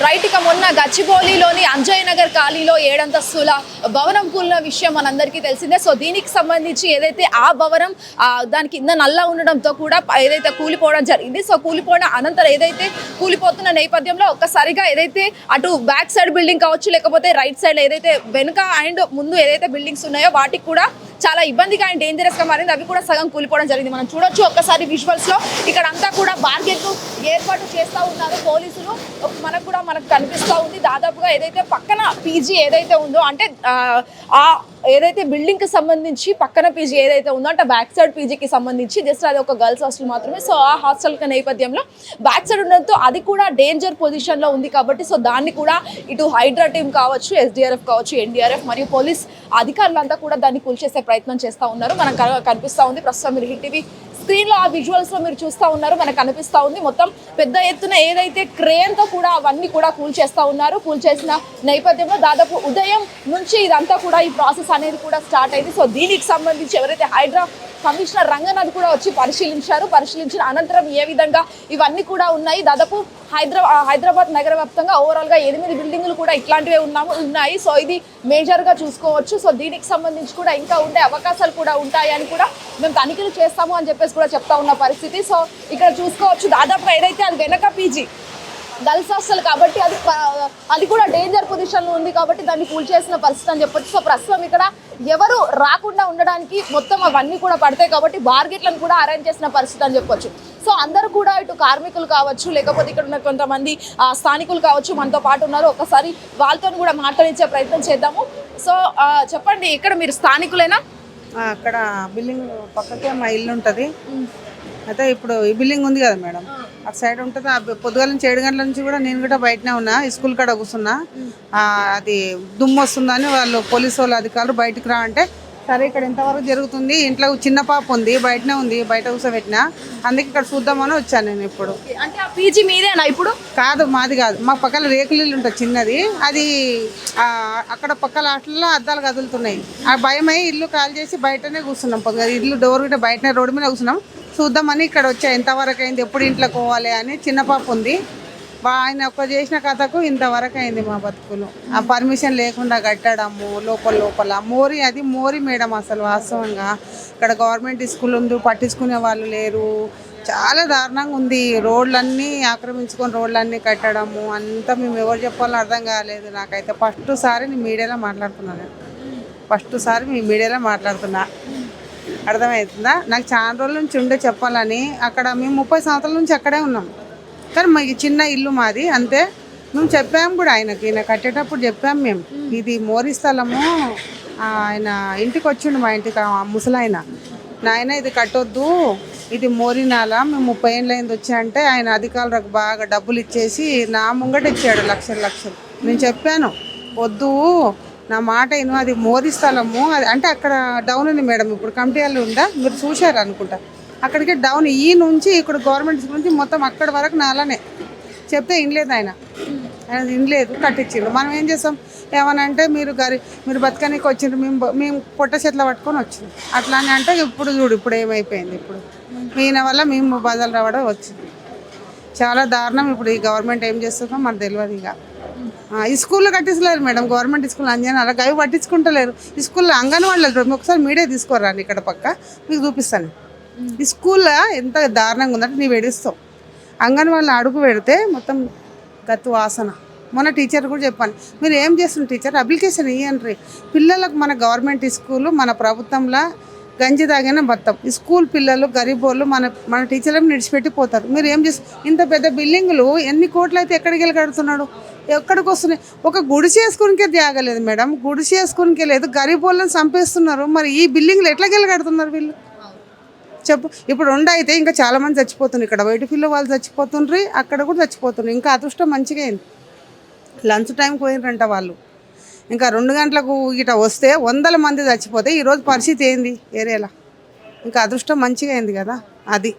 Right ఇక మొన్న గచ్చిబౌలిలోని అంజయ్ నగర్ కాలనీలో 7 అంతస్తుల భవనం కూలిన విషయం మనందరికీ తెలిసిందే. సో దీనికి సంబంధించి ఏదైతే ఆ భవనం దాని కింద నల్లా ఉండడంతో కూడా ఏదైతే కూలిపోవడం జరిగింది. సో కూలిపోవడం అనంతరం ఏదైతే కూలిపోతున్న నేపథ్యంలో ఒక్కసారిగా ఏదైతే అటు బ్యాక్ సైడ్ బిల్డింగ్ కావచ్చు, లేకపోతే రైట్ సైడ్ ఏదైతే వెనుక అండ్ ముందు ఏదైతే బిల్డింగ్స్ ఉన్నాయో వాటికి కూడా చాలా ఇబ్బందిగా అండ్ డేంజరస్ గా మారింది. అవి కూడా సగం కూలిపోవడం జరిగింది. మనం చూడొచ్చు ఒక్కసారి విజువల్స్ లో. ఇక్కడ అంతా కూడా బార్గెట్ ఏర్పాటు చేస్తూ ఉన్నారు పోలీసులు. మనకు కనిపిస్తూ ఉంది. దాదాపుగా ఏదైతే పక్కన పీజీ ఏదైతే ఉందో అంటే ఏదైతే బిల్డింగ్ కి సంబంధించి పక్కన పీజీ ఏదైతే ఉందో అంటే బ్యాక్ సైడ్ పీజీకి సంబంధించి జస్ట్ అది ఒక గర్ల్స్ హాస్టల్ మాత్రమే. సో ఆ హాస్టల్ నేపథ్యంలో బ్యాక్ సైడ్ ఉండడంతో అది కూడా డేంజర్ పొజిషన్ లో ఉంది కాబట్టి సో దాన్ని కూడా ఇటు హైడ్రా టీమ్ కావచ్చు, ఎస్డిఆర్ఎఫ్ కావచ్చు, ఎన్డీఆర్ఎఫ్ మరియు పోలీస్ అధికారులంతా కూడా దాన్ని కూల్చేసే ప్రయత్నం చేస్తూ ఉన్నారు. మనకు కనిపిస్తూ ఉంది. ప్రస్తుతం మీరు హిట్ టీవీ స్క్రీన్ లో ఆ విజువల్స్ లో మీరు చూస్తూ ఉన్నారు. మనకు కనిపిస్తూ ఉంది మొత్తం పెద్ద ఎత్తున ఏదైతే క్రేన్ తో కూడా అవన్నీ కూడా కూల్చేస్తూ ఉన్నారు. కూల్చేసిన నేపథ్యంలో దాదాపు ఉదయం నుంచి ఇదంతా కూడా ఈ ప్రాసెస్ అనేది కూడా స్టార్ట్ అయింది. సో దీనికి సంబంధించి ఎవరైతే హైడ్రా కమిషనర్ రంగనాథ్ కూడా వచ్చి పరిశీలించిన అనంతరం ఏ విధంగా ఇవన్నీ కూడా ఉన్నాయి. దాదాపు హైదరాబాద్ నగర వ్యాప్తంగా ఓవరాల్ గా 8 బిల్డింగులు కూడా ఇట్లాంటివే ఉన్నాయి. సో ఇది మేజర్ గా చూసుకోవచ్చు. సో దీనికి సంబంధించి కూడా ఇంకా ఉండే అవకాశాలు కూడా ఉంటాయని కూడా మేము తనిఖీలు చేస్తాము అని చెప్పేసి కూడా చెప్తా ఉన్న పరిస్థితి. సో ఇక్కడ చూసుకోవచ్చు దాదాపుగా ఏదైతే అది వెనక పీజీ గర్ల్స్ హాస్టల్ కాబట్టి అది కూడా డేంజర్ పొజిషన్ లో ఉంది కాబట్టి దాన్ని కూల్చేసిన పరిస్థితి అని చెప్పొచ్చు. సో ప్రస్తుతం ఇక్కడ ఎవరు రాకుండా ఉండడానికి మొత్తం అవన్నీ కూడా పడతాయి కాబట్టి బార్గెట్లను కూడా అరేంజ్ చేసిన పరిస్థితి అని చెప్పొచ్చు. సో అందరూ కూడా ఇటు కార్మికులు కావచ్చు, లేకపోతే ఇక్కడ ఉన్న కొంతమంది స్థానికులు కావచ్చు మనతో పాటు ఉన్నారు. ఒకసారి వాళ్ళతో కూడా మాట్లాడించే ప్రయత్నం చేద్దాము. సో చెప్పండి, ఇక్కడ మీరు స్థానికులేనా? అక్కడ బిల్డింగ్ పక్కకే మా ఇల్లు ఉంటుంది. అయితే ఇప్పుడు ఈ బిల్డింగ్ ఉంది కదా మేడం, అటు సైడ్ ఉంటుంది. పొద్దుగాల నుంచి 7 గంటల నుంచి కూడా నేను కూడా బయటనే ఉన్నా, స్కూల్ కాడ కూర్చున్నా. అది దుమ్ము వస్తుందని వాళ్ళు పోలీసు వాళ్ళ అధికారులు బయటకు రా అంటే సరే ఇక్కడ ఎంతవరకు జరుగుతుంది, ఇంట్లో చిన్న పాప ఉంది బయటనే ఉంది, బయట కూర్చోబెట్టినా, అందుకే ఇక్కడ చూద్దామని వచ్చాను నేను. ఇప్పుడు అంటే ఆ పీజీ మీదేనా? ఇప్పుడు కాదు, మాది కాదు. మా పక్కన రేకులు ఇల్లు ఉంటుంది చిన్నది, అది అక్కడ పక్కల హాస్టల్లో అద్దాలు కదులుతున్నాయి. ఆ భయమై ఇల్లు కాల్ చేసి బయటనే కూర్చున్నాం. ఇల్లు డోర్ కూడా బయటనే రోడ్డు మీద కూర్చున్నాం. చూద్దామని ఇక్కడ వచ్చా, ఎంతవరకు అయింది, ఎప్పుడు ఇంట్లోకి పోవాలి అని. చిన్న పాప ఉంది, ఆయన ఒక్క చేసిన కథకు ఇంతవరకు అయింది మా బతుకులు. ఆ పర్మిషన్ లేకుండా కట్టడము లోపల మోరీ, అది మోరీ మేడం. అసలు వాస్తవంగా ఇక్కడ గవర్నమెంట్ స్కూల్ ఉంది, పట్టించుకునే వాళ్ళు లేరు. చాలా దారుణంగా ఉంది. రోడ్లన్నీ ఆక్రమించుకొని రోడ్లన్నీ కట్టడము అంతా మేము ఎవరు చెప్పాలో అర్థం కాలేదు నాకైతే. ఫస్ట్ సారి మీ మీడియాలో మాట్లాడుతున్నా, అర్థమవుతుందా? నాకు చాలా రోజుల నుంచి ఉండే చెప్పాలని. అక్కడ మేము 30 సంవత్సరాల నుంచి అక్కడే ఉన్నాం, కానీ మా చిన్న ఇల్లు మాది అంతే. మేము చెప్పాము కూడా ఆయనకి, ఈయన కట్టేటప్పుడు చెప్పాము మేము, ఇది మోరీ స్థలము. ఆయన ఇంటికి వచ్చిండు మా ఇంటికి, ముసలాయన, నాయన ఇది కట్టొద్దు, ఇది మోరీ నాల, మేము 30 ఏళ్ళు అయింది వచ్చాయంటే ఆయన అధికారులకు బాగా డబ్బులు ఇచ్చేసి నా ముంగట ఇచ్చాడు లక్షలు. నేను చెప్పాను వద్దు, నా మాట అయినా, అది మోరీ స్థలము. అది అంటే అక్కడ డౌన్ ఉంది మేడం, ఇప్పుడు కమిటీ వాళ్ళు ఉందా మీరు చూశారు అనుకుంటా, అక్కడికి డౌన్ ఈ నుంచి ఇక్కడ గవర్నమెంట్ స్కూల్ నుంచి మొత్తం అక్కడి వరకు నాలానే చెప్తే వినలేదు ఆయన వినలేదు, కట్టించిండు. మనం ఏం చేస్తాం, ఏమనంటే మీరు బతకనికి వచ్చిండ్రు, మేము పొట్ట చేతిలో పట్టుకొని వచ్చింది అట్లా అని అంటే. ఇప్పుడు చూడు ఇప్పుడు ఏమైపోయింది, ఇప్పుడు ఈయన వల్ల మేము బదులు రావడం వచ్చింది. చాలా దారుణం. ఇప్పుడు ఈ గవర్నమెంట్ ఏం చేస్తుందో మనకు తెలియదు. ఇక ఈ స్కూల్లో కట్టించలేరు మేడం, గవర్నమెంట్ స్కూల్ అంజనా అలా అవి పట్టించుకుంటలేరు. ఈ స్కూల్లో అంగన్వాడీ ఒకసారి మీడియా తీసుకోరండి, ఇక్కడ పక్క మీకు చూపిస్తాను. ఈ స్కూల్లో ఎంత దారుణంగా ఉందంటే నీవు ఏడుస్తావు. అంగన్వాడీలో అడుగు పెడితే మొత్తం గత్తు వాసన. మొన్న టీచర్ కూడా చెప్పాను, మీరు ఏం చేస్తున్నారు టీచర్, అప్లికేషన్ ఇవ్వండి. పిల్లలకు మన గవర్నమెంట్ స్కూలు మన ప్రభుత్వంలో గంజి తాగిన బత్తం. ఈ స్కూల్ పిల్లలు గరీబోళ్ళు మన టీచర్లను నిడిచిపెట్టిపోతారు. మీరు ఏం చేస్తారు? ఇంత పెద్ద బిల్డింగులు ఎన్ని కోట్లు అయితే ఎక్కడికి వెళ్ళి కడుతున్నాడు, ఎక్కడికి వస్తున్నాయి? ఒక గుడి చేసుకునికే త్యాగలేదు మేడం, గుడి చేసుకునికే లేదు, గరీబోళ్ళని చంపేస్తున్నారు. మరి ఈ బిల్డింగ్లు ఎట్లకి వెళ్ళి కడుతున్నారు వీళ్ళు చెప్పు. ఇప్పుడు అయితే ఇంకా చాలామంది చచ్చిపోతున్నారు. ఇక్కడ బయట పిల్లలు వాళ్ళు చచ్చిపోతుండ్రి, అక్కడ కూడా చచ్చిపోతున్నారు. ఇంకా అదృష్టం మంచిగా అయింది, లంచ్ టైంకి పోయినరంట వాళ్ళు. ఇంకా 2 గంటలకు ఇట వస్తే 100 మంది చచ్చిపోతే ఈరోజు పరిస్థితి ఏంది ఏరియాలో? ఇంకా అదృష్టం మంచిగా అయింది కదా. అది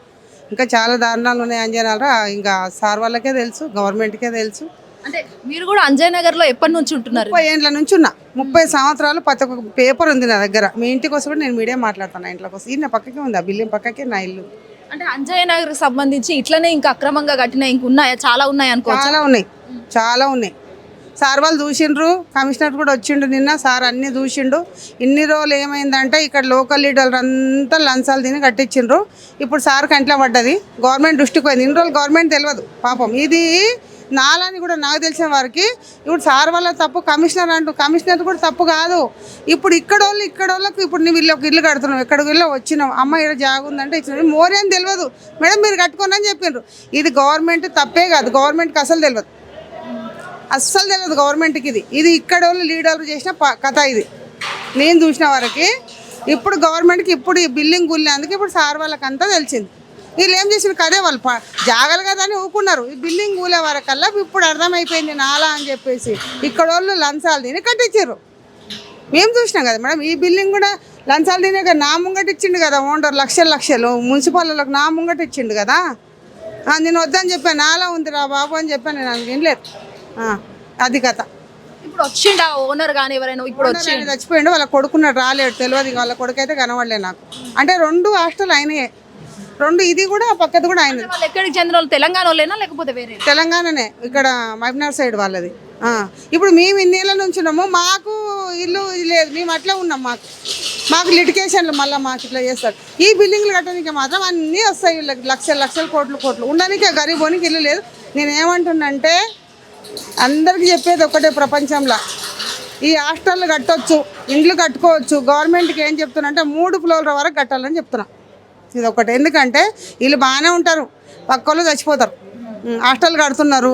ఇంకా చాలా దారుణాలు ఉన్నాయి అంజనాలు. ఇంకా సార్ వాళ్ళకే తెలుసు, గవర్నమెంట్కే తెలుసు. అంటే మీరు కూడా అంజయ్ నగర్ లో ఎప్పటి నుంచి ఉంటున్నారు? 30 ఏళ్ళ నుంచి ఉన్నా, 30 సంవత్సరాలు. ప్రతి ఒక్క పేపర్ ఉంది నా దగ్గర. మీ ఇంటికి వస్తే కూడా నేను మీడియా మాట్లాడతాను. ఇంట్లోకి వస్తే ఈయన పక్కకే ఉంది, ఆ బిల్డింగ్ పక్కకే నా ఇల్లు. అంటే అంజయ్ నగర్ సంబంధించి ఇట్లనే ఇంకా అక్రమంగా కట్టిన ఇంక ఉన్నాయా? చాలా ఉన్నాయి అనుకో. చాలా ఉన్నాయి, చాలా ఉన్నాయి. సార్ వాళ్ళు చూసిండ్రు, కమిషనర్ కూడా వచ్చిండు నిన్న, సార్ అన్నీ చూసిండు. ఇన్ని రోజులు ఏమైందంటే ఇక్కడ లోకల్ లీడర్లు అంతా లంచాలు తిని కట్టించిండ్రు. ఇప్పుడు సార్ కంట్లో పడ్డది, గవర్నమెంట్ దృష్టికి పోయింది. ఇన్ని రోజులు గవర్నమెంట్ తెలియదు పాపం. ఇది నాలని కూడా నాకు తెలిసిన వారికి ఇప్పుడు సార్ వల్ల తప్పు, కమిషనర్ కూడా తప్పు కాదు. ఇప్పుడు ఇక్కడోళ్ళకు ఇప్పుడు నువ్వు ఇల్లు కడుతున్నావు, ఎక్కడికి వెళ్ళి వచ్చినావు, అమ్మ ఇక్కడ జాగ ఉందంటే ఇచ్చిన మోరేం తెలియదు మేడం, మీరు కట్టుకోండి అని చెప్పిండ్రు. ఇది గవర్నమెంట్ తప్పే కాదు, గవర్నమెంట్కి అసలు తెలియదు గవర్నమెంట్కి. ఇది ఇక్కడ వాళ్ళు లీడర్లు చేసిన కథ. ఇది నేను చూసిన వరకు ఇప్పుడు గవర్నమెంట్కి ఇప్పుడు ఈ బిల్డింగ్ గుళ్ళేందుకు ఇప్పుడు సార్ వాళ్ళకంతా తెలిసింది. వీళ్ళు ఏం చేసిన కదే వాళ్ళు జాగలు కదా అని ఊకున్నారు. ఈ బిల్డింగ్ కూలే వరకల్లా ఇప్పుడు అర్థమైపోయింది నాలా అని చెప్పేసి ఇక్కడ వాళ్ళు లంచాలు తిని కట్టించారు. మేము చూసినాం కదా మేడం, ఈ బిల్డింగ్ కూడా లంచాలు తినే కదా, నా ముంగట ఇచ్చిండు కదా ఓనర్, లక్షలు మున్సిపాలిటీలకు నా ముంగట ఇచ్చిండు కదా. నేను వద్దని చెప్పాను, నాలా ఉంది రా బాబు అని చెప్పాను, నేను వినలేదు. అది కథ. ఇప్పుడు వచ్చిండా ఓనర్ కానీ ఎవరైనా? ఇప్పుడు వచ్చి చచ్చిపోయిండు, వాళ్ళ కొడుకున్నాడు, రాలేడు, తెలియదు. వాళ్ళ కొడుకు అయితే కనబడలే నాకు. అంటే 2 హాస్టల్ అయినాయే, 2 ఇది కూడా పక్కది కూడా అయింది. వాళ్ళు ఎక్కడికి చెందిన వాళ్ళు? తెలంగాణ వాళ్ళేనా లేకపోతే వేరే? తెలంగాణనే, ఇక్కడ మహబూబ్నగర్ సైడ్ వాళ్ళది. ఇప్పుడు మేము ఇన్నేళ్ళ నుంచి ఉన్నాము, మాకు ఇల్లు లేదు, మేము అట్లా ఉన్నాం. మాకు లిటికేషన్లు మళ్ళీ మాకు ఇట్లా చేస్తారు. ఈ బిల్డింగ్లు కట్టడానికి మాత్రం అన్నీ వస్తాయి, వీళ్ళకి లక్షలు కోట్లు ఉండడానికి గరీబోనికి ఇల్లు లేదు. నేను ఏమంటున్నంటే అందరికీ చెప్పేది ఒకటే, ప్రపంచంలో ఈ హాస్టళ్ళు కట్టొచ్చు, ఇండ్లు కట్టుకోవచ్చు. గవర్నమెంట్కి ఏం చెప్తున్నా 3 ఫ్లోర్ల వరకు కట్టాలని చెప్తున్నా. ఇది ఒకటి. ఎందుకంటే వీళ్ళు బాగానే ఉంటారు, పక్క వాళ్ళు చచ్చిపోతారు. హాస్టల్ కడుతున్నారు.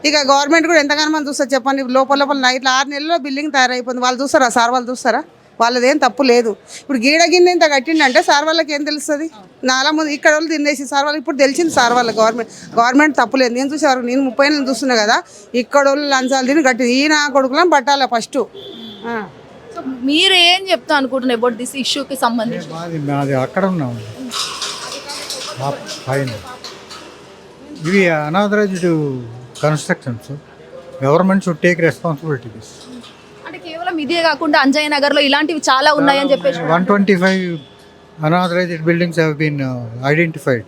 ఇక గవర్నమెంట్ కూడా ఎంతగానో మంది చూస్తారు చెప్పండి. లోపల ఇట్లా 6 నెలల్లో బిల్డింగ్ తయారైపోయింది. వాళ్ళు చూస్తారా? సార్ వాళ్ళు చూస్తారా? వాళ్ళదేం తప్పు లేదు. ఇప్పుడు గిన్నె ఇంత కట్టిండంటే సార్ వాళ్ళకి ఏం తెలుస్తుంది? నాలా ముందు ఇక్కడ వాళ్ళు తినేసి సార్ వాళ్ళు ఇప్పుడు తెలిసింది సార్ వాళ్ళ గవర్నమెంట్ తప్పు లేదు. నేను చూసేవారు, నేను 30 ఏళ్ళు చూస్తున్నా కదా, ఇక్కడ వాళ్ళు లంచాలు తిని కట్టింది. ఈయన కొడుకులను పట్టాలి ఫస్ట్. సో మీరు ఏం చెప్తా అనుకుంటున్నారు అబౌట్ దిస్ ఇష్యూకి సంబంధించి? మాది అక్కడ ఉన్నాము పైన. ఇవి unauthorised constructions, government should take responsibilities. అంటే కేవలం ఇదే కాకుండా అంజయ్య నగర్లో ఇలాంటివి చాలా ఉన్నాయని చెప్పేసి 125 unauthorised buildings have been identified.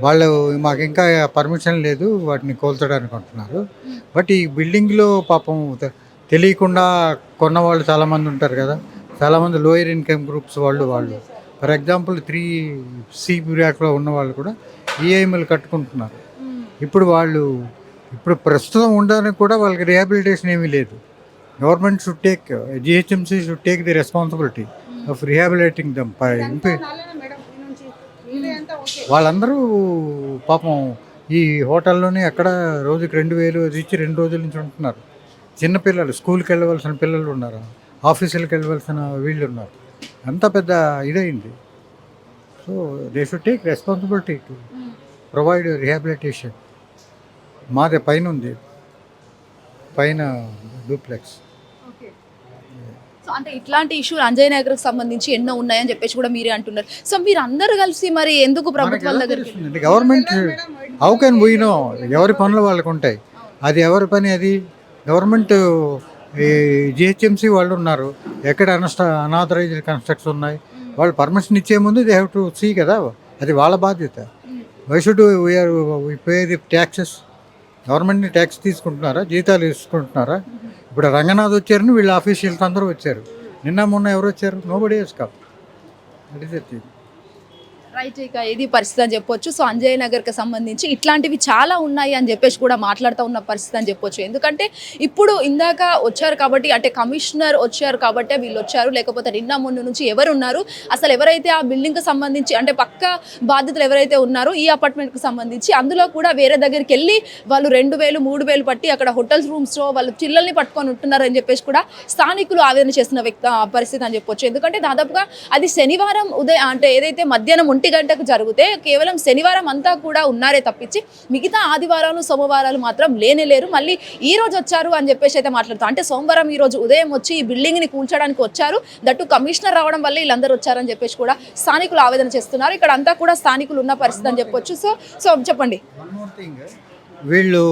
వాళ్ళు మాకు ఇంకా పర్మిషన్ లేదు వాటిని కోల్చడానికి అంటున్నారు. బట్ ఈ బిల్డింగ్లో పాపం తెలియకుండా కొన్న వాళ్ళు చాలామంది ఉంటారు కదా, చాలామంది లోయర్ ఇన్కమ్ గ్రూప్స్ వాళ్ళు ఫర్ ఎగ్జాంపుల్ 3C బ్లాక్లో ఉన్న వాళ్ళు కూడా ఈఎంఐలు కట్టుకుంటున్నారు. ఇప్పుడు ప్రస్తుతం ఉండడానికి కూడా వాళ్ళకి రిహాబిలిటేషన్ ఏమీ లేదు. Government should take, GHMC should take the responsibility of rehabilitating them. వాళ్ళందరూ పాపం ఈ హోటల్లోనే అక్కడ రోజుకి 2000 అది ఇచ్చి 2 రోజుల నుంచి ఉంటున్నారు. చిన్నపిల్లలు, స్కూల్కి వెళ్ళవలసిన పిల్లలు ఉన్నారు, ఆఫీసులకు వెళ్ళవలసిన వీళ్ళు ఉన్నారు. అంత పెద్ద ఇదైంది. So they should take responsibility to provide rehabilitation. మాదే పైన ఉంది, పైన డూప్లెక్స్. సో అంటే ఇట్లాంటి ఇష్యూ అంజయ్ నగర్కి సంబంధించి ఎన్నో ఉన్నాయని చెప్పేసి కూడా మీరే అంటున్నారు. సో మీరు అందరూ కలిసి మరి ఎందుకు ప్రభుత్వాల దగ్గరికి? Government how can we know? ఎవరి పనులు వాళ్ళకు ఉంటాయి, అది ఎవరి పని అది. గవర్నమెంట్ జిహెచ్ఎంసీ వాళ్ళు ఉన్నారు, ఎక్కడ అనాథరైజ్డ్ కన్స్ట్రక్ట్స్ ఉన్నాయి, వాళ్ళు పర్మిషన్ ఇచ్చే ముందు దే హ్యావ్ టు సీ కదా, అది వాళ్ళ బాధ్యత. Why should we pay the taxes? గవర్నమెంట్ని ట్యాక్స్ తీసుకుంటున్నారా, జీతాలు తీసుకుంటున్నారా? ఇప్పుడు రంగనాథ్ వచ్చారని వీళ్ళ ఆఫీషియల్స్ అందరూ వచ్చారు. నిన్న మొన్న ఎవరు వచ్చారు? Nobody has come. That is the thing. Right, ఇక ఇది పరిస్థితి అని చెప్పొచ్చు. సో అంజయ్ నగర్కి సంబంధించి ఇట్లాంటివి చాలా ఉన్నాయి అని చెప్పేసి కూడా మాట్లాడుతూ ఉన్న పరిస్థితి అని చెప్పొచ్చు. ఎందుకంటే ఇప్పుడు ఇందాక వచ్చారు కాబట్టి, అంటే కమిషనర్ వచ్చారు కాబట్టి వీళ్ళు వచ్చారు, లేకపోతే నిన్న మొన్న నుంచి ఎవరు ఉన్నారు, అసలు ఎవరైతే ఆ బిల్డింగ్కి సంబంధించి అంటే పక్క బాధితులు ఎవరైతే ఉన్నారో ఈ అపార్ట్మెంట్కి సంబంధించి, అందులో కూడా వేరే దగ్గరికి వెళ్ళి వాళ్ళు 2000, 3000 పట్టి అక్కడ హోటల్స్ రూమ్స్లో వాళ్ళు పిల్లల్ని పట్టుకొని ఉంటున్నారు అని చెప్పేసి కూడా స్థానికులు ఆవేదన చేస్తున్న పరిస్థితి అని చెప్పొచ్చు. ఎందుకంటే దాదాపుగా అది శనివారం ఉదయం, అంటే ఏదైతే మధ్యాహ్నం 1 గంటకు జరిగితే కేవలం శనివారం అంతా కూడా ఉన్నారే తప్పించి మిగతా ఆదివారాలు, సోమవారాలు మాత్రం లేరు. మళ్ళీ ఈ రోజు వచ్చారు అని చెప్పేసి అయితే మాట్లాడుతాం. అంటే సోమవారం ఈ రోజు ఉదయం వచ్చి ఈ బిల్డింగ్ని కూల్చడానికి వచ్చారు, దట్టు కమిషనర్ రావడం వల్ల వీళ్ళందరూ వచ్చారని చెప్పేసి కూడా స్థానికులు ఆవేదన చేస్తున్నారు. ఇక్కడ అంతా కూడా స్థానికులు ఉన్న పరిస్థితి అని చెప్పొచ్చు. సో చెప్పండి. వీళ్ళు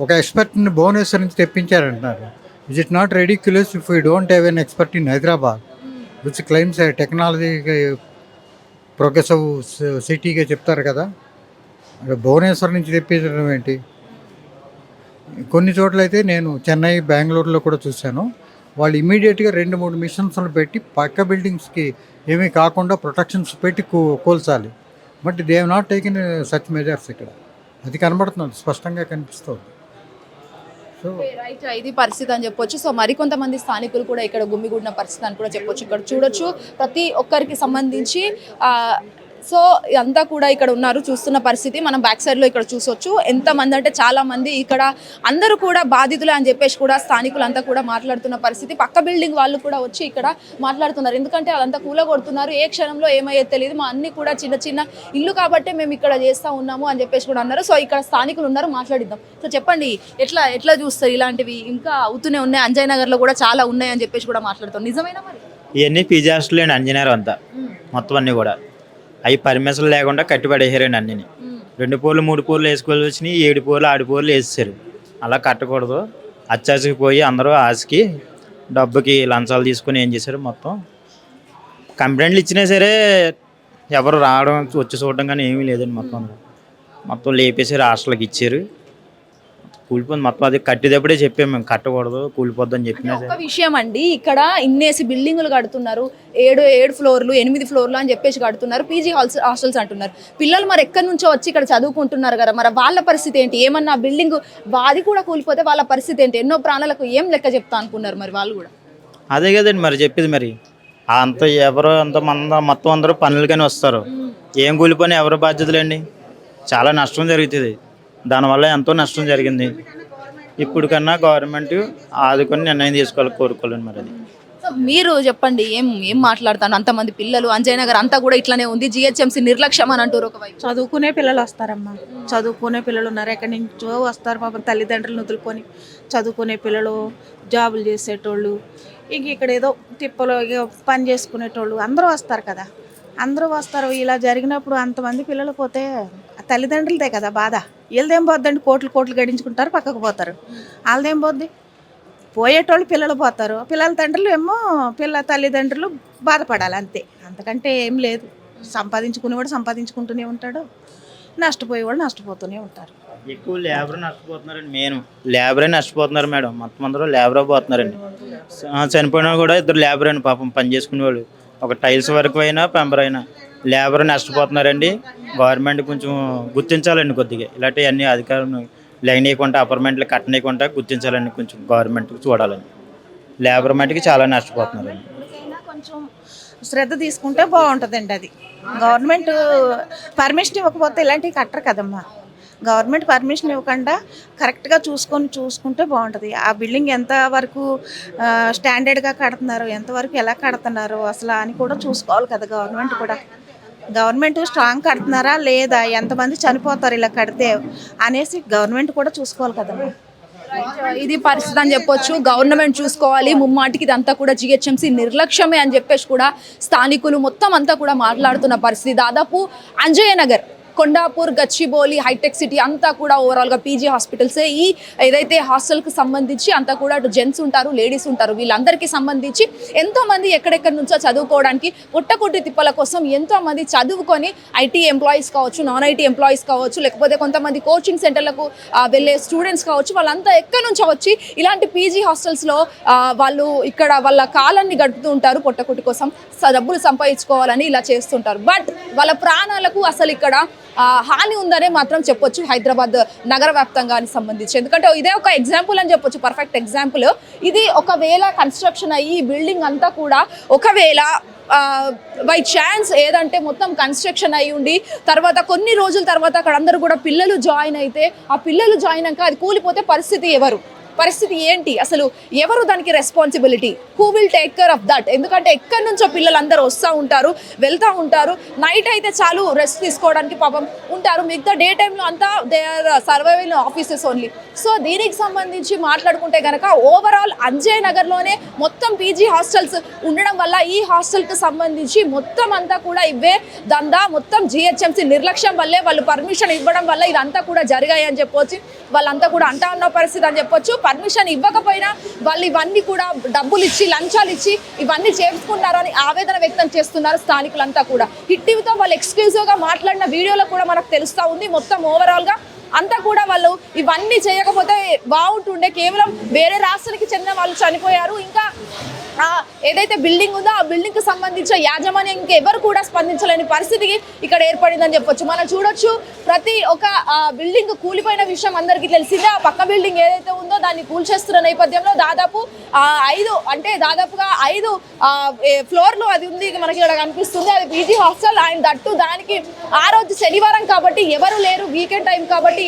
ఒక ఎక్స్పర్ట్ని భువనేశ్వర్ నుంచి తెప్పించారంటున్నారు. Is it not ridiculous if you don't have an expert in Hyderabad which claims technology progressive సిటీగా చెప్తారు కదా, భువనేశ్వర్ నుంచి తెప్పించడం ఏంటి? కొన్ని చోట్ల అయితే నేను చెన్నై, బెంగళూరులో కూడా చూశాను. వాళ్ళు ఇమీడియట్గా 2-3 మిషన్స్లు పెట్టి పక్క బిల్డింగ్స్కి ఏమీ కాకుండా ప్రొటెక్షన్స్ పెట్టి కూల్చాలి. But they have not taken such measures. ఇక్కడ అది కనబడుతుంది, స్పష్టంగా కనిపిస్తుంది. సో రైట్, ఇది పరిస్థితి అని చెప్పొచ్చు. సో మరికొంతమంది స్థానికులు కూడా ఇక్కడ గుమిగూడిన పరిస్థితి అని కూడా చెప్పొచ్చు. ఇక్కడ చూడొచ్చు ప్రతి ఒక్కరికి సంబంధించి సో అంతా కూడా ఇక్కడ ఉన్నారు, చూస్తున్న పరిస్థితి మనం బ్యాక్ సైడ్లో ఇక్కడ చూసొచ్చు. ఎంతమంది అంటే చాలా మంది ఇక్కడ అందరూ కూడా బాధితులే అని చెప్పేసి కూడా స్థానికులు అంతా కూడా మాట్లాడుతున్న పరిస్థితి. పక్క బిల్డింగ్ వాళ్ళు కూడా వచ్చి ఇక్కడ మాట్లాడుతున్నారు, ఎందుకంటే అదంతా కూలగొడుతున్నారు, ఏ క్షణంలో ఏమయ్యేది తెలియదు, మా అన్ని కూడా చిన్న చిన్న ఇల్లు కాబట్టి మేము ఇక్కడ చేస్తూ ఉన్నాము అని చెప్పేసి కూడా అన్నారు. సో ఇక్కడ స్థానికులు ఉన్నారు, మాట్లాడిద్దాం. సో చెప్పండి, ఎట్లా చూస్తారు ఇలాంటివి? ఇంకా అవుతూనే ఉన్నాయి, అంజయ్ నగర్లో కూడా చాలా ఉన్నాయి అని చెప్పేసి కూడా మాట్లాడుతాం. నిజమేనా మరి? ఇవన్నీ పీజీ హాస్టల్ అండి, అంజనీర్ అంతా మొత్తం అన్నీ కూడా అవి పర్మిషన్ లేకుండా కట్టిపడేసారండి. అన్నీ 2 పూర్లు 3 పూర్లు వేసుకోవాల్సి వచ్చినాయి, 7 పూర్లు 6 పూర్లు వేసేసారు. అలా కట్టకూడదు. అత్యాశకి పోయి అందరూ ఆశకి డబ్బుకి లంచాలు తీసుకొని ఏం చేశారు, మొత్తం కంప్లైంట్లు ఇచ్చినా సరే ఎవరు రావడం వచ్చి చూడడం కానీ ఏమీ లేదండి. మొత్తం లేపేసారు, హాస్టల్కి ఇచ్చారు, కూలిపోయింది మొత్తం. అది కట్టేటప్పుడే చెప్పాము మేము కట్టకూడదు, కూలిపోద్దని చెప్పినా ఒక విషయం అండి, ఇక్కడ ఇన్నేసి బిల్డింగులు కడుతున్నారు, 7 ఫ్లోర్లు 8 ఫ్లోర్లు అని చెప్పేసి కడుతున్నారు, పీజీ హాస్టల్స్ అంటున్నారు. పిల్లలు మరి ఎక్కడి నుంచో వచ్చి ఇక్కడ చదువుకుంటున్నారు కదా, మరి వాళ్ళ పరిస్థితి ఏంటి? ఏమన్నా బిల్డింగ్ అది కూడా కూలిపోతే వాళ్ళ పరిస్థితి ఏంటి? ఎన్నో ప్రాణాలకు ఏం లెక్క చెప్తా అనుకున్నారు మరి వాళ్ళు కూడా? అదే కదండి మరి చెప్పేది. మరి అంత ఎవరో మొత్తం అందరూ పనులకని వస్తారు, ఏం కూలిపోయినా ఎవరు బాధ్యతలండి? చాలా నష్టం జరుగుతుంది, దానివల్ల ఎంతో నష్టం జరిగింది. ఇప్పుడు కన్నా గవర్నమెంట్ ఆదుకొని నిర్ణయం తీసుకోవాలి, కోరుకోలేండి. మరి అది సో మీరు చెప్పండి, ఏం మాట్లాడతాను? అంతమంది పిల్లలు, అంజయ్ నగర్ అంతా కూడా ఇట్లానే ఉంది, జిహెచ్ఎంసీ నిర్లక్ష్యం అని అంటారు. ఒకవైపు చదువుకునే పిల్లలు వస్తారమ్మా, చదువుకునే పిల్లలు ఉన్నారు, ఎక్కడి నుంచో వస్తారు పాపం, తల్లిదండ్రులను వదులుకొని చదువుకునే పిల్లలు, జాబులు చేసేటోళ్ళు, ఇంక ఇక్కడ ఏదో తిప్పలో పని చేసుకునేటోళ్ళు అందరూ వస్తారు కదా, అందరూ వస్తారు. ఇలా జరిగినప్పుడు అంతమంది పిల్లలు పోతే తల్లిదండ్రులదే కదా బాధ. వీళ్ళదేం పోద్దండి, కోట్లు గడించుకుంటారు, పక్కకు పోతారు. వాళ్ళదేం పోద్ది? పోయేటోళ్ళు పిల్లలు పోతారు, పిల్లల తండ్రులు ఏమో తల్లిదండ్రులు బాధపడాలి, అంతే. అంతకంటే ఏం లేదు. సంపాదించుకునేవాడు సంపాదించుకుంటూనే ఉంటాడు, నష్టపోయేవాడు నష్టపోతూనే ఉంటారు. ఎక్కువ లేబర్ నష్టపోతున్నారండి. మెయిన్ లేబరే నష్టపోతున్నారు మేడం. మొత్తం అందరూ లేబరే పోతున్నారండి. చనిపోయినా కూడా 2 లేబర్ అండి పాపం, పని చేసుకునేవాళ్ళు. ఒక టైల్స్ వర్క్ అయినా పెంబర్ అయినా లేబర్ నష్టపోతున్నారండి. గవర్నమెంట్ కొంచెం గుర్తించాలండి కొద్దిగా, ఇలాంటి అన్ని అధికారులు లైన్ వేయకుండా అపార్ట్మెంట్లు కట్టనీయకుండా గుర్తించాలండి, కొంచెం గవర్నమెంట్ చూడాలండి. లేబర్ మటుకి చాలా నష్టపోతున్నారండి. కొంచెం శ్రద్ధ తీసుకుంటే బాగుంటుందండి. అది గవర్నమెంట్ పర్మిషన్ ఇవ్వకపోతే ఇలాంటివి కట్టరు కదమ్మా. గవర్నమెంట్ పర్మిషన్ ఇవ్వకుండా కరెక్ట్గా చూసుకుంటే బాగుంటుంది. ఆ బిల్డింగ్ ఎంతవరకు స్టాండర్డ్గా కడుతున్నారు, ఎంతవరకు ఎలా కడుతున్నారు అసలు అని కూడా చూసుకోవాలి కదా గవర్నమెంట్ కూడా. గవర్నమెంట్ స్ట్రాంగ్ కడుతున్నారా లేదా, ఎంతమంది చనిపోతారు ఇలా కడితే అనేసి గవర్నమెంట్ కూడా చూసుకోవాలి కదమ్మా. ఇది పరిస్థితి అని చెప్పొచ్చు, గవర్నమెంట్ చూసుకోవాలి. ముమ్మాటికి ఇదంతా కూడా జిహెచ్ఎంసీ నిర్లక్ష్యమే అని చెప్పేసి కూడా స్థానికులు మొత్తం అంతా కూడా మాట్లాడుతున్న పరిస్థితి. దాదాపు అంజయ్ నగర్, కొండాపూర్, గచ్చిబౌలి, హైటెక్ సిటీ అంతా కూడా ఓవరాల్గా పీజీ హాస్పిటల్సే. ఈ ఏదైతే హాస్టల్కి సంబంధించి అంతా కూడా అటు జెంట్స్ ఉంటారు, లేడీస్ ఉంటారు, వీళ్ళందరికీ సంబంధించి ఎంతోమంది ఎక్కడెక్కడి నుంచో చదువుకోవడానికి పొట్టకొట్టి తిప్పల కోసం ఎంతోమంది చదువుకొని ఐటీ ఎంప్లాయీస్ కావచ్చు, నాన్ ఐటీ ఎంప్లాయీస్ కావచ్చు, లేకపోతే కొంతమంది కోచింగ్ సెంటర్లకు వెళ్ళే స్టూడెంట్స్ కావచ్చు, వాళ్ళంతా ఎక్కడి నుంచో వచ్చి ఇలాంటి పీజీ హాస్టల్స్లో వాళ్ళు ఇక్కడ వాళ్ళ కాలాన్ని గడుపుతూ ఉంటారు. పొట్టకొట్టి కోసం డబ్బులు సంపాదించుకోవాలని ఇలా చేస్తుంటారు. బట్ వాళ్ళ ప్రాణాలకు అసలు ఇక్కడ హాని ఉందనే మాత్రం చెప్పొచ్చు హైదరాబాద్ నగర వ్యాప్తంగానికి సంబంధించి. ఎందుకంటే ఇదే ఒక ఎగ్జాంపుల్ అని చెప్పొచ్చు, పర్ఫెక్ట్ ఎగ్జాంపుల్ ఇది. ఒకవేళ కన్స్ట్రక్షన్ అయ్యి ఈ బిల్డింగ్ అంతా కూడా ఒకవేళ బై ఛాన్స్ ఏదంటే మొత్తం కన్స్ట్రక్షన్ అయ్యి ఉండి తర్వాత కొన్ని రోజుల తర్వాత అక్కడ అందరూ కూడా పిల్లలు జాయిన్ అయితే, ఆ పిల్లలు జాయిన్ అయ్యాక అది కూలిపోతే పరిస్థితి ఏంటి? అసలు ఎవరు దానికి responsibility? Who will take care of that? ఎందుకంటే ఎక్కడి నుంచో పిల్లలు అందరూ వస్తూ ఉంటారు, వెళ్తూ ఉంటారు. నైట్ అయితే చాలు రెస్ట్ తీసుకోవడానికి పాపం ఉంటారు, మిగతా డే టైంలో అంతా they are survival offices only. So దీనికి సంబంధించి మాట్లాడుకుంటే కనుక ఓవరాల్ అంజయ్ నగర్లోనే మొత్తం పీజీ హాస్టల్స్ ఉండడం వల్ల ఈ హాస్టల్కి సంబంధించి మొత్తం అంతా కూడా ఇవే దందా, మొత్తం జిహెచ్ఎంసీ నిర్లక్ష్యం వల్లే, వాళ్ళు పర్మిషన్ ఇవ్వడం వల్ల ఇదంతా కూడా జరిగాయి అని చెప్పొచ్చు. వాళ్ళంతా కూడా అంటా ఉన్న పరిస్థితి అని చెప్పొచ్చు. పర్మిషన్ ఇవ్వకపోయినా వాళ్ళు ఇవన్నీ కూడా డబ్బులు ఇచ్చి లంచాలు ఇచ్చి ఇవన్నీ చేసుకున్నారు అని ఆవేదన వ్యక్తం చేస్తున్నారు స్థానికులంతా కూడా. హిట్ టీవీతో వాళ్ళు ఎక్స్క్లూజివ్గా మాట్లాడిన వీడియోలో కూడా మనకు తెలుస్తూ ఉంది. మొత్తం ఓవరాల్గా అంతా కూడా వాళ్ళు ఇవన్నీ చేయకపోతే బాగుంటుండే. కేవలం వేరే రాష్ట్రానికి చెందిన వాళ్ళు చనిపోయారు. ఇంకా ఏదైతే బిల్డింగ్ ఉందో ఆ బిల్డింగ్ కి సంబంధించిన యాజమాన్యం ఇంకెవరు కూడా స్పందించలేని పరిస్థితికి ఇక్కడ ఏర్పడిందని చెప్పొచ్చు. మనం చూడొచ్చు ప్రతి ఒక్క బిల్డింగ్ కూలిపోయిన విషయం అందరికీ తెలిసిందే. ఆ పక్క బిల్డింగ్ ఏదైతే ఉందో దాన్ని కూల్చేస్తున్న నేపథ్యంలో దాదాపుగా 5 ఫ్లోర్లు అది ఉంది మనకి ఇక్కడ కనిపిస్తుంది. అది పీజీ హాస్టల్ అండ్ దట్టు దానికి ఆ రోజు శనివారం కాబట్టి ఎవరు లేరు, వీకెండ్ టైం కాబట్టి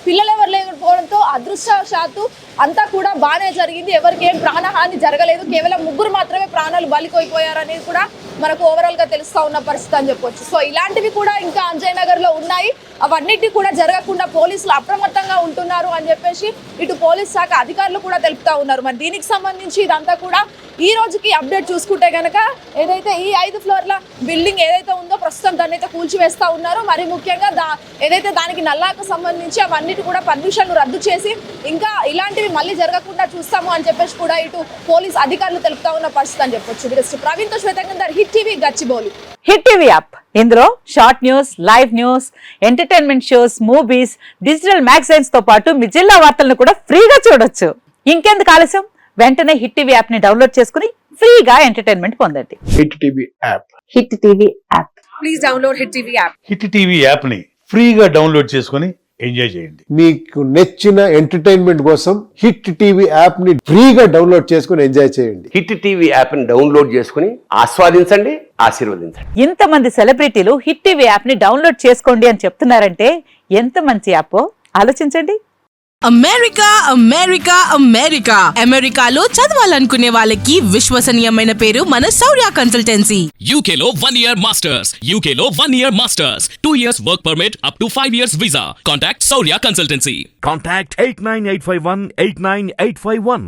పిల్లలు ఎవరు లేకపోవడంతో అదృష్టవశాత్తు అంతా కూడా బాగానే జరిగింది. ఎవరికి ఏం ప్రాణహాని జరగలేదు. కేవలం 3 మాత్రమే ప్రాణాలు బలికోయిపోయారనేది కూడా మనకు ఓవరాల్ గా తెలుస్తా ఉన్న పరిస్థితి అని చెప్పొచ్చు. సో ఇలాంటివి కూడా ఇంకా అంజయ్ నగర్ లో ఉన్నాయి. అవన్నిటి కూడా జరగకుండా పోలీసులు అప్రమత్తంగా ఉంటున్నారు అని చెప్పేసి ఇటు పోలీస్ శాఖ అధికారులు కూడా తెలుపుతా ఉన్నారు. మరి దీనికి సంబంధించి ఇదంతా కూడా ఈ రోజుకి అప్డేట్ చూసుకుంటే కనుక ఏదైతే ఈ 5 ఫ్లోర్ల బిల్డింగ్ ఏదైతే ఉందో ప్రస్తుతం దాన్ని అయితే కూల్చివేస్తా ఉన్నారు. మరి ముఖ్యంగా ఏదైతే దానికి నల్లాకు సంబంధించి అవన్నిటి కూడా పర్మిషన్లు రద్దు చేసి ఇంకా ఇలాంటివి మళ్ళీ జరగకుండా చూస్తాము అని చెప్పేసి కూడా ఇటు పోలీస్ అధికారులు తెలుపుతా ఉన్న పరిస్థితి అని చెప్పొచ్చు. ప్రవీణ్ తో శ్వేతంగంధర్, hit TV, Gachibowli. Hit TV app ఇందులో short news, live news, entertainment shows, movies, digital magazines తో పాటు మీ జిల్లా వార్తలను కూడా ఫ్రీగా చూడొచ్చు. ఇంకెందుకు ఆలస్యం, వెంటనే హిట్ టీవీ యాప్ ని డౌన్లోడ్ చేసుకుని ఫ్రీగా ఎంటర్టైన్మెంట్ పొందండి. Hit TV app. Hit TV app. Please download hit TV app. Hit TV app ని ఫ్రీగా డౌన్లోడ్ చేసుకొని ఎంజాయ్ చేయండి. మీకు నచ్చిన ఎంటర్టైన్మెంట్ కోసం హిట్ టీవీ యాప్ ని ఫ్రీగా డౌన్లోడ్ చేసుకుని ఎంజాయ్ చేయండి. హిట్ టీవీ యాప్ ని డౌన్లోడ్ చేసుకుని ఆస్వాదించండి, ఆశీర్వదించండి. ఇంతమంది సెలబ్రిటీలు హిట్ టీవీ యాప్ ని డౌన్లోడ్ చేసుకోండి అని చెప్తున్నారంటే ఎంత మంచి యాప్ ఆలోచించండి. అమెరికా అమెరికా అమెరికా అమెరికాలో చదవాలనుకునే వాళ్ళకి విశ్వసనీయమైన పేరు మన శౌర్య కన్సల్టెన్సీ. UK లో 1 year masters. UK లో 1 year masters. 2 years work permit up to 5 years visa. Contact Saurya Consultancy. Contact 89851 89851.